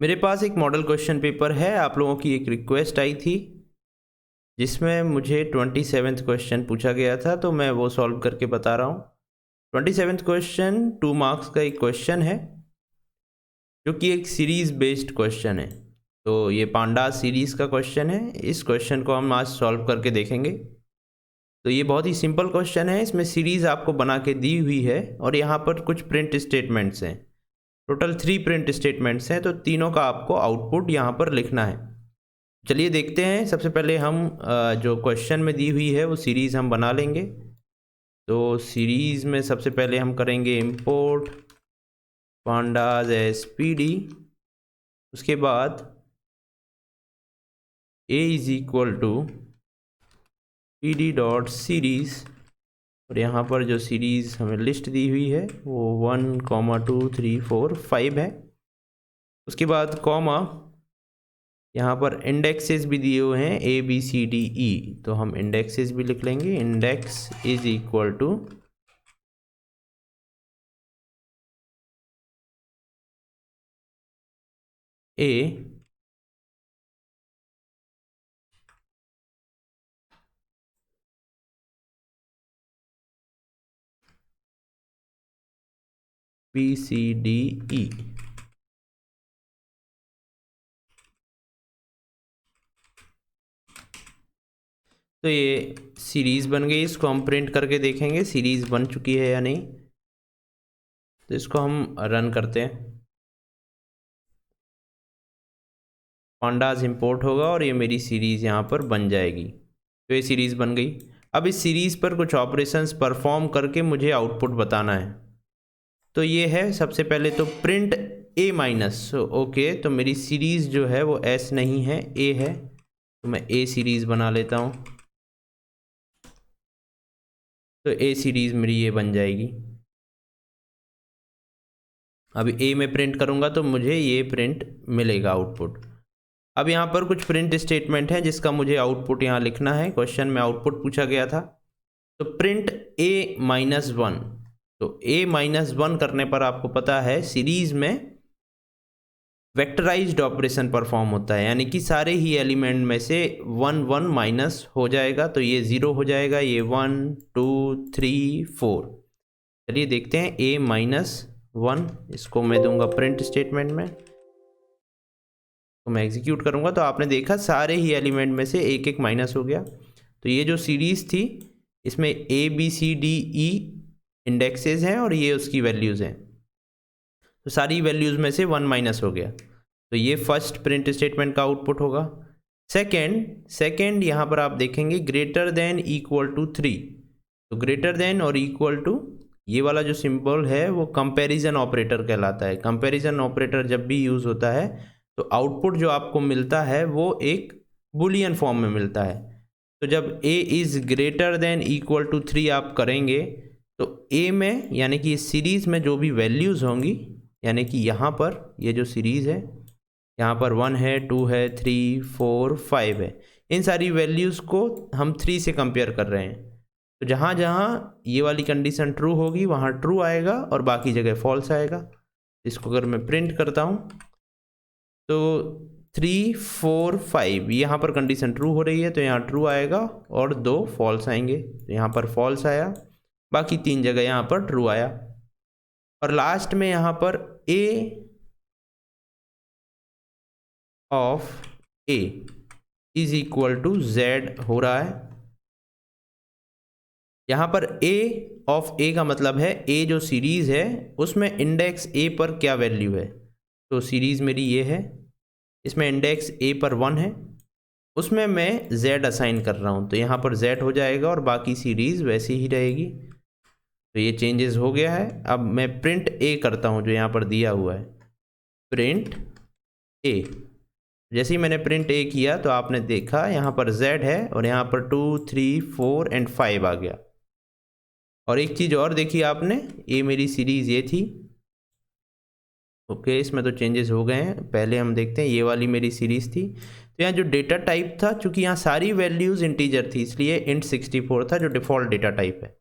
मेरे पास एक model question paper है। आप लोगों की एक रिक्वेस्ट आई थी जिसमें मुझे 27th क्वेश्चन पूछा गया था, तो मैं वो सॉल्व करके बता रहा हूँ। 27th क्वेश्चन 2 मार्क्स का एक क्वेश्चन है जो कि एक सीरीज़ बेस्ड क्वेश्चन है। तो ये पांडा सीरीज़ का क्वेश्चन है। इस क्वेश्चन को हम आज सॉल्व करके देखेंगे। तो ये बहुत ही सिंपल क्वेश्चन है। इसमें सीरीज़ आपको बना के दी हुई है और यहाँ पर कुछ प्रिंट स्टेटमेंट्स हैं। टोटल 3 प्रिंट स्टेटमेंट्स हैं, तो तीनों का आपको आउटपुट यहाँ पर लिखना है। चलिए देखते हैं। सबसे पहले हम जो क्वेश्चन में दी हुई है वो सीरीज़ हम बना लेंगे। तो सीरीज़ में सबसे पहले हम करेंगे इंपोर्ट पांडाज एसपीडी। उसके बाद a is equal to P D dot series, और यहाँ पर जो सीरीज़ हमें लिस्ट दी हुई है वो 1, 2, 3, 4, 5 है। उसके बाद कॉमा, यहाँ पर इंडेक्सेस भी दिए हुए हैं ABCDE, तो हम इंडेक्सेस भी लिख लेंगे। Index is equal to A BCDE। तो ये सीरीज़ बन गई। इसको हम प्रिंट करके देखेंगे सीरीज़ बन चुकी है या नहीं। तो इसको हम रन करते हैं। पांडाज इंपोर्ट होगा और ये मेरी सीरीज़ यहाँ पर बन जाएगी। तो ये सीरीज़ बन गई। अब इस सीरीज़ पर कुछ ऑपरेशंस परफॉर्म करके मुझे आउटपुट बताना है। तो ये है सबसे पहले तो प्रिंट A माइनस। ओके, तो मेरी सीरीज़ जो है वो S नहीं है, A है। तो मैं A सीरीज़ बना लेता हूँ। तो A सीरीज़ मेरी ये बन जाएगी। अभी A में प्रिंट करूँगा तो मुझे ये प्रिंट मिलेगा आउटपुट। अब यहाँ पर कुछ प्रिंट स्टेटमेंट है जिसका मुझे आउटपुट यहाँ लिखना है। क्वेश्चन में आउटपुट पूछा गया था। तो प्रिंट A-1। तो A-1 करने पर आपको पता है सीरीज़ में वेक्टराइज्ड ऑपरेशन परफॉर्म होता है, यानी कि सारे ही एलिमेंट में से 1 1 माइनस हो जाएगा। तो ये 0 हो जाएगा, ये 1 2 3 4। चलिए देखते हैं A-1। इसको मैं दूंगा प्रिंट स्टेटमेंट में। तो मैं एग्जीक्यूट करूंगा तो आपने देखा सारे ही एलिमेंट में से एक एक माइनस हो गया। तो ये जो सीरीज़ थी इसमें ABCDE इंडेक्सेस हैं और ये उसकी वैल्यूज़ हैं। तो सारी वैल्यूज़ में से 1 माइनस हो गया। तो ये फर्स्ट प्रिंट स्टेटमेंट का आउटपुट होगा। सेकेंड यहाँ पर आप देखेंगे ग्रेटर देन इक्वल टू 3। तो ग्रेटर देन और इक्वल टू, ये वाला जो सिंबल है वो कंपैरिजन ऑपरेटर कहलाता है। कंपैरिजन ऑपरेटर जब भी यूज़ होता है तो आउटपुट जो आपको मिलता है वो एक बुलियन फॉर्म में मिलता है। तो जब A is greater than equal to 3 आप करेंगे तो A में, यानी कि इस सीरीज़ में जो भी वैल्यूज़ होंगी, यानी कि यहाँ पर ये जो सीरीज़ है यहाँ पर 1 है, 2 है, 3 4 5 है, इन सारी वैल्यूज़ को हम 3 से कंपेयर कर रहे हैं। तो जहाँ जहाँ ये वाली कंडीशन ट्रू होगी वहाँ ट्रू आएगा और बाकी जगह फॉल्स आएगा। इसको अगर मैं प्रिंट करता हूँ तो 3 4 5 यहाँ पर कंडीशन ट्रू हो रही है तो यहाँ ट्रू आएगा और 2 फॉल्स आएंगे। तो यहाँ पर फॉल्स आया, बाकी 3 जगह यहाँ पर ट्रू आया। और लास्ट में यहाँ पर A of A is equal to Z हो रहा है। यहाँ पर A ऑफ A का मतलब है A जो सीरीज़ है उसमें इंडेक्स A पर क्या वैल्यू है। तो सीरीज़ मेरी ये है, इसमें इंडेक्स A पर 1 है, उसमें मैं Z असाइन कर रहा हूँ। तो यहाँ पर Z हो जाएगा और बाकी सीरीज़ वैसी ही रहेगी। तो ये चेंजेस हो गया है। अब मैं प्रिंट A करता हूँ जो यहाँ पर दिया हुआ है, प्रिंट A। जैसे ही मैंने प्रिंट A किया तो आपने देखा यहाँ पर Z है और यहाँ पर 2 3 4 एंड 5 आ गया। और एक चीज़ और देखी आपने, ये मेरी सीरीज़ ये थी। ओके, इसमें तो चेंजेस हो गए हैं। पहले हम देखते हैं, ये वाली मेरी सीरीज़ थी। तो यहाँ जो डेटा टाइप था, चूँकि यहाँ सारी वैल्यूज़ इंटीजर थी इसलिए int 64 था जो डिफ़ॉल्ट डेटा टाइप है।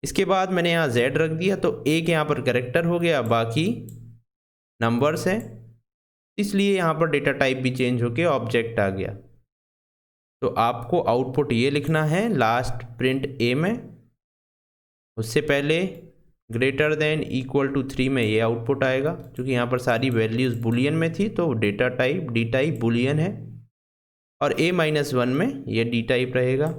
इसके बाद मैंने यहाँ Z रख दिया तो एक यहाँ पर कैरेक्टर हो गया, बाकी नंबर्स हैं। इसलिए यहाँ पर डेटा टाइप भी चेंज होके ऑब्जेक्ट आ गया। तो आपको आउटपुट ये लिखना है लास्ट प्रिंट ए में, उससे पहले ग्रेटर देन इक्वल टू 3 में ये आउटपुट आएगा। क्योंकि यहाँ पर सारी वैल्यूज़ बुलियन में थी तो data type D type Boolean है। और a-1 में ये डी टाइप रहेगा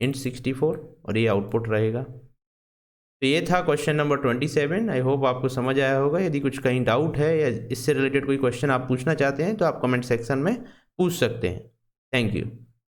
int 64 और ये आउटपुट रहेगा। तो ये था क्वेश्चन नंबर 27। आई होप आपको समझ आया होगा। यदि कुछ कहीं डाउट है या इससे रिलेटेड कोई क्वेश्चन आप पूछना चाहते हैं तो आप कमेंट सेक्शन में पूछ सकते हैं। Thank you.